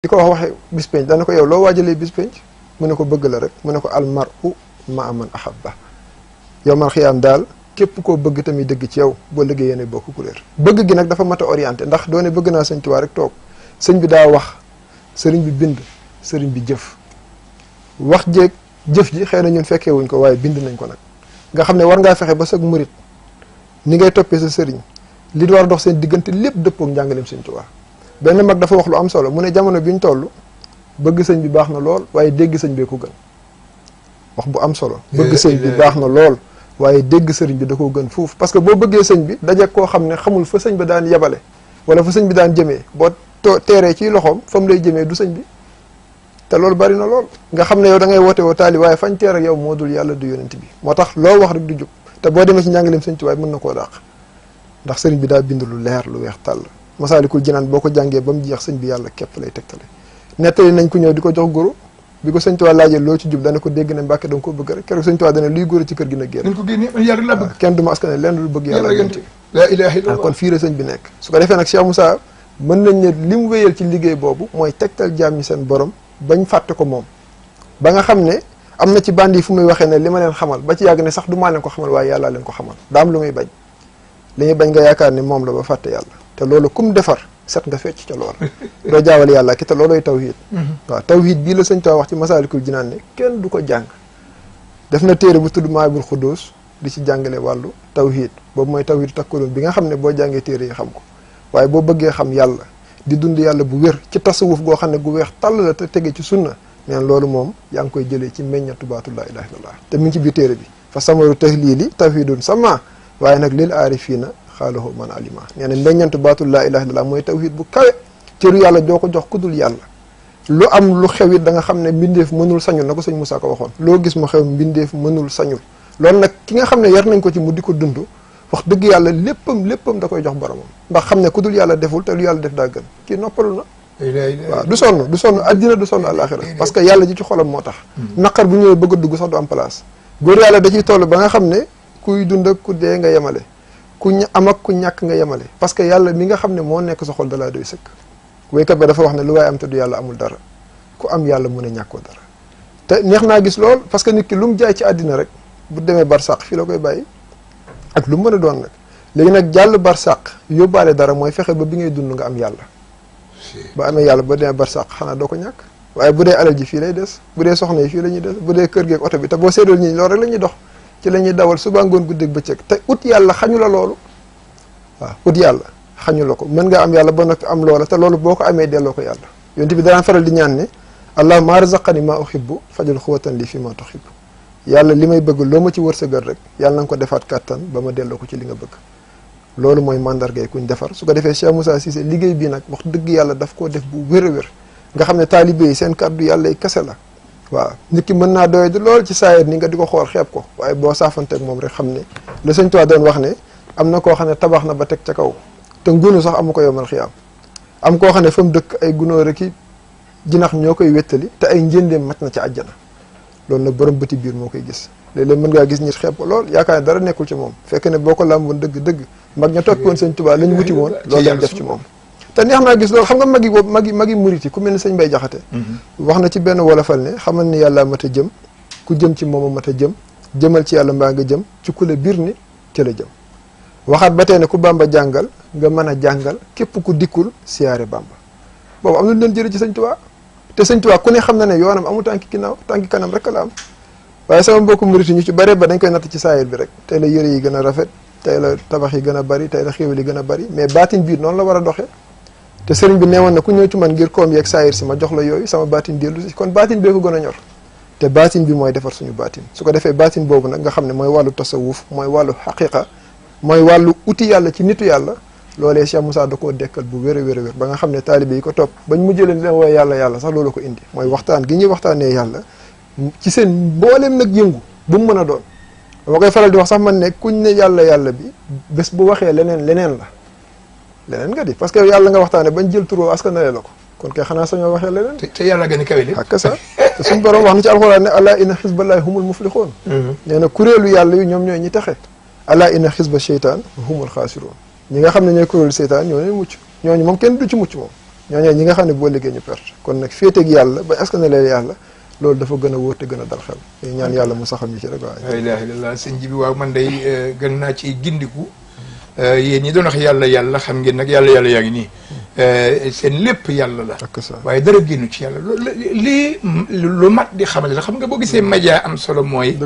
di ko wax waxe bis penc dana ko yow loo waajalee bis penc mu ne ko bëgg la rek mu ne ko almaru ma man ahabba yow man xiyaam daal képp koo bëgg tamit dëgg ci yow boo liggéey yéene bokk kuréer bëgg gi nag dafa mat a orienté ndax doone bëgg naa sëñ Tuubaa rek toog sëñ bi daa wax sëriñ bi bind sëriñ bi jëf wax jéeg jëf ji xëy na ñun fekkee wuñ ko waaye bind nañ ko nag nga xam ne war ngaa fexe ba sag murit ni ngay toppee sa sëriñ li war a dox seen diggante lépp dëppoo ak njàngaleem sëñ Tuubaa benn mag dafa wax lu am solo mu ne jamono bi ñu toll bëgg sëñ bi baax na lool waaye dégg sëñ bee ko gën wax bu am solo bëgg sëñ bi baax na lool waaye dégg sëriñ bi da koo gën fuuf parce que boo bëggee sëñ bi daje koo xam ne xamul fa sëñ ba daan yebale wala fa sëñ bi daan jëmee boo teeree ci loxoom fa mu lay jëmee du sëñ bi te loolu bari na lool nga xam ne yow da ngay woote woo taali waaye fañ teer ak yow moo dul yàlla du yonent bi moo tax loo wax rek du jub te boo demee ci njàngaleem sëñ Tuubaa mën na koo dàq ndax sëriñ bi daa bind lu leer lu weex tàll Masaalikul Jinaan boo ko jàngee ba mu jeex sëñ bi yàlla képp lay tegtale nettali nañ ko ñëw di ko jox goro bi ko sëñ Tuubaa laajee loo ci jub dana ko dégg ne Mbàkke danga ko bëgg rek keroog sëñ Tuubaa dana luy góor ci kër gi na génn kenn du ma askan ne lenn lu bëgg yàlla gën ci la ilaha illallah kon fii la sëñ bi nekk su ko defee nag Cheikh Moussa mën nañ ne li mu wéyal ci liggéey boobu mooy tegtal jaam ñi seen borom bañ fàtte ko moom ba nga xam ne am na ci bandi yi fu muy waxee ne li ma leen xamal ba ci yàgg ne sax du maa leen ko xamal waaye yàllaa leen ko xamal daa am lu muy bañ li ñuy bañ nga yaakaar ne moom la ba fàtte yàlla te loolu kum defar set nga fecc ca loola doo jaawale yàlla ki te looloy tawhid waaw tawhid bii la sëñ Tuubaa wax ci Masaalikul Jinaan ne kenn du ko jàng def na téere bu tudd Maabul Xuddoos di ci jàngale wàllu tawhid boobu mooy tawhid takkuloon bi nga xam ne boo jàngee téere yi xam ko waaye boo bëggee xam yàlla di dund yàlla bu wér ci tasawuf goo xam ne gu weex tàll la te tege ci sunna neen loolu moom yaa ngi koy jëlee ci meññatu baatu laa ilaaha illallah te mi ngi ci biir téere bi fa samaru tahlili tawhidun sama waaye nag lil aarifiina xaalahu man alima nee na meññantu baatu laa ilaaha illallah mooy tawhid bu kawe cëru yàlla doo ko jox ku dul yàlla lu am lu xew it da nga xam ne mbindeef mënul sañul na ko sëñ Moussa ko waxoon loo gis mu xew mbindeef mënul sañul loolu nag ki nga xam ne yar nañ ko ci mu di ko dund wax dëgg yàlla léppam da koy jox boromam ndax xam ne ku dul yàlla deful te lu yàlla def daa gën kii noppalu na waaw du sonn addina du sonn àlaxira parce que yàlla ji ci xolam moo tax naqar bu ñëwee bëgg a dugg sax du am place góor yàlla da ciy toll ba nga xam ne kuy dund ak ku dee nga yemale ku am ak ku ñàkk nga yemale parce que yàlla mi nga xam ne moo nekk sa xol dalaa doy sëkk waykat ba dafa wax ne lu waaye am te du yàlla amul dara ku am yàlla mun a ñàkkoo dara te neex naa gis lool parce que nit ki lu mu jaay ci àddina rek bu demee barsàq fii la koy bàyyi ak lu mu mën a doon nag léegi nag jàll barsàq yóbbaale dara mooy fexe ba bi ngay dund nga am yàlla ba amee yàlla ba demee barsàq xanaa doo ko ñàkk waaye bu dee alal ji fii lay des bu dee soxna yi fii la ñuy des bu dee kër geeg oto bi te boo seedool ñi loolu rek la ñuy dox ci la ñuy dawal suba ngoon guddeeg bëccëg te ut yàlla xañu la loolu waaw ut yàlla xañu la ko mën nga am yàlla ba noppi am loola te loolu boo ko amee delloo ko yàlla yonent bi danaan faral di ñaan ne allahumma arzaqani ma uhibbu fajal xuwatan li fi ma tuhibbu yàlla li may bëgg loo ma ci wërsëgal rek yàlla na nga ko defaat kàttan ba ma delloo ko ci li nga bëgg loolu mooy mandargay kuñ defar su ko defee Cheikh Moussa Cissé liggéey bi nag wax dëgg yàlla daf koo def bu wér a wér nga xam ne taalibe yi seen kàddu yàlla yi kese la waaw nit ki mën naa doy di lool ci saayir ni nga di ko xool xeeb ko waaye boo saafanteeg moom rek xam ne la sëñ Tuubaa doon wax ne am na koo xam ne tabax na ba teg ca kaw te ngunu sax amu ko yomal xiyaam am koo xam ne fa mu dëkk ay gunóor rek i jinax ñoo koy wéttali te ay njëndeem mat na ci àjjana loolu nag borom bëti biir moo koy gis léeg-léeg mën ngaa gis nit xeeb ko lool yaakaar ne dara nekkul ci moom fekk ne boo ko làmboon dëgg-dëgg mag ña toppoon sëñ Tuubaa lañ wuti woon loolu lañ def ci moom te neex naa gis loolu xam nga magi murit yi ku mel ni sëñ Mbay Jaxate wax na ci benn wolofal ne xamal ni yàlla mat a jëm ku jëm ci mooma mat a jëm jëmal ci yàlla mbaa nga jëm ci ku la biir ni ca la jëm waxaat ba tey ne ku Bàmba jàngal nga mën a jàngal képp ku dikkul siyaare Bàmba boobu am na lu leen jëre ci sëñ Tuubaa te sëñ Tuubaa ku ne xam na ne yoonam amul tànki ginnaaw tànki kanam rek la am waaye sama mbokku murit yi ñu ci bare ba dañ koy natt ci saayir bi rek tey la yëre yi gën a rafet tey la tabax yi gën a bari tey la xéwal yi gën a bari mais baatin biir noonu la war a doxee te sëriñ bi neewoon na ku ñëw ci man ngir koom yeeg saayir si ma jox la yooyu sama baatin dellu si kon baatin bee ko gën a ñor te baatin bi mooy defar suñu baatin su ko defee baatin boobu nag nga xam ne mooy wàllu tasawuf mooy wàllu xaqiqa mooy wàllu uti yàlla ci nitu yàlla loolee Cheikh Moussa da koo dekkal bu wér a wér a wér ba nga xam ne taalibe yi ko topp bañ mujjee leen wooye yàlla sax loolu ko indi mooy waxtaan gi ñuy waxtaanee yàlla ci seen mbooleem nag yëngu bu mu mën a doon dama koy faral di wax sax man ne kuñ ne yàlla bi bés bu waxee leneen la leneen nga di parce que yàlla nga waxtaane bañ jël turoo askanale la ko kon kay xanaa sañoo waxee leneen te yàlla gën a kawe lépp ak sa te suñu borom wax na ci alxuraan ne ala inna xisballahi humul muflixoon nee na kuréelu yàlla yu ñoom ñooy ñi taxe ala inna xisba cheytaan humul xaasiroon ñi nga xam ne ñooy kuréelu seytaan ñoo ne mucc ñooñu moom kenn du ci mucc moom ñooñu ñi nga xam ne boo liggéey ñu perte kon nag féeteeg yàlla ba est-ce que ne leen yàlla loolu dafa gën a wóor te gën a dal xel ñaan yàlla mu saxal ñu ci rek waaw. la ilaha illallah sëñ ji bi waaw man day gën naa ci gindiku yéen ñi doon wax yàlla xam ngeen nag yàlla yaa ngi nii seen lépp yàlla la waaye dara génnu ci yàlla lii lu mat di xamale la xam nga boo gisee média am solo mooy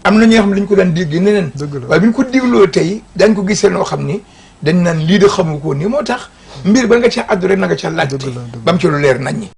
am na ñoo xam ne dañ ko daan dégg neneen waaye bi ñu ko dégloo tey dañ ko gisee noo xam ni dañ naan lii de xamu ko nii moo tax mbir ba nga ca àddu rek na nga ca laajte ba mu ci lu leer nañ ñi